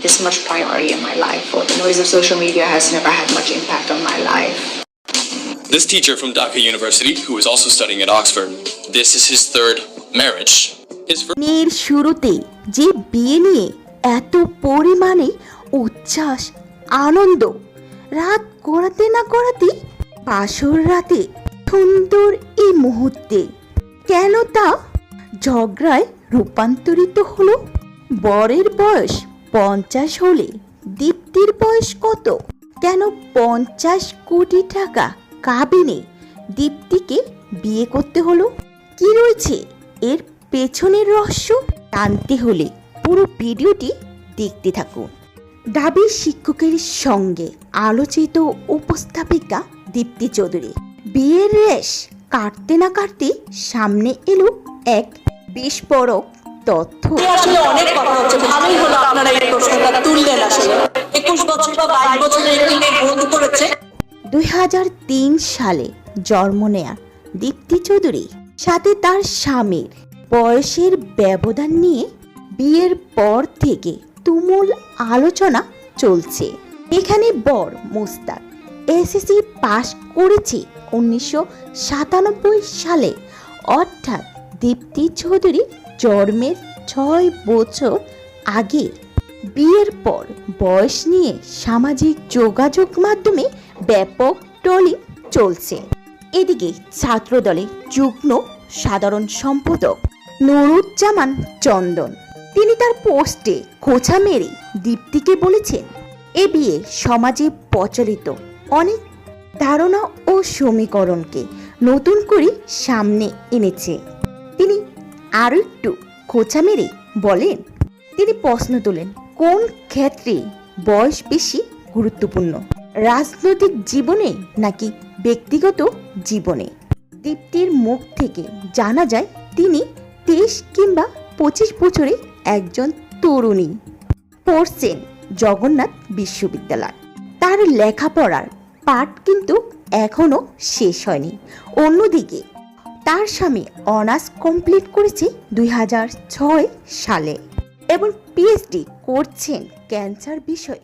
This much priority in my life, or the noise of social media has never had much impact on my life. This teacher from Dhaka University, who is also studying at Oxford, this is his third marriage. মেয়ের শুরুতে যে বিয়ে নিয়ে এত পরিমাণে উচ্ছ্বাস আনন্দ, রাত গড়াতে না গড়াতে বাসর রাতে সুন্দর এই মুহূর্তে কেন তা ঝগড়ায় রূপান্তরিত হলো? বরের বয়স 50 হলে দীপ্তির বয়স কত? কেন 50 কোটি টাকা কাবিনে দীপ্তিকে বিয়ে করতে হলো? কি রয়েছে এর পেছনের রহস্য? জানতে হলে পুরো ভিডিওটি দেখতে থাকুন। দাবি শিক্ষকের সঙ্গে আলোচিত উপস্থাপিকা দীপ্তি চৌধুরী বিয়ের রেশ কাটতে না কাটতে সামনে এলো এক বিস্ফোরক তথ্য। আসলে অনেক কথা হচ্ছে, ভালোই হলো আপনারা এই প্রশ্নটা তুললেন। আসলে 21 বছর বা 22 বছরের একটি মেয়ে বিয়ে করেছে। 2003 সালে জন্ম নেয়া দীপ্তি চৌধুরী সাথে তার স্বামীর বয়সের ব্যবধান নিয়ে বিয়ের পর থেকে তুমুল আলোচনা চলছে। এখানে বর মুস্তাক এসএসসি পাশ করেছে 1997 সালে, অর্থাৎ দীপ্তি চৌধুরী জন্মের 6 বছর আগে। বিয়ের পর বয়স নিয়ে সামাজিক যোগাযোগ মাধ্যমে ব্যাপক ট্রলিং চলছে। এদিকে ছাত্রদলে যুগ্ম সাধারণ সম্পাদক নুরুজ্জামান চন্দন তিনি তার পোস্টে খোঁচা মেরে দীপ্তিকে বলেছেন, এ বিয়ে সমাজে প্রচলিত অনেক ধারণা ও সমীকরণকে নতুন করে সামনে এনেছে। তিনি আরও একটু খোঁচা মেরে বলেন, তিনি প্রশ্ন তোলেন, কোন ক্ষেত্রে বয়স বেশি গুরুত্বপূর্ণ, রাজনৈতিক জীবনে নাকি ব্যক্তিগত জীবনে? দীপ্তির মুখ থেকে জানা যায় তিনি 23 কিংবা 25 বছরে একজন তরুণী, পড়ছেন জগন্নাথ বিশ্ববিদ্যালয়। তার লেখাপড়ার পাঠ কিন্তু এখনো শেষ হয়নি। অন্যদিকে তার স্বামী অনার্স কমপ্লিট করেছে 2006 সালে এবং পিএইচডি করছেন ক্যান্সার বিষয়ে।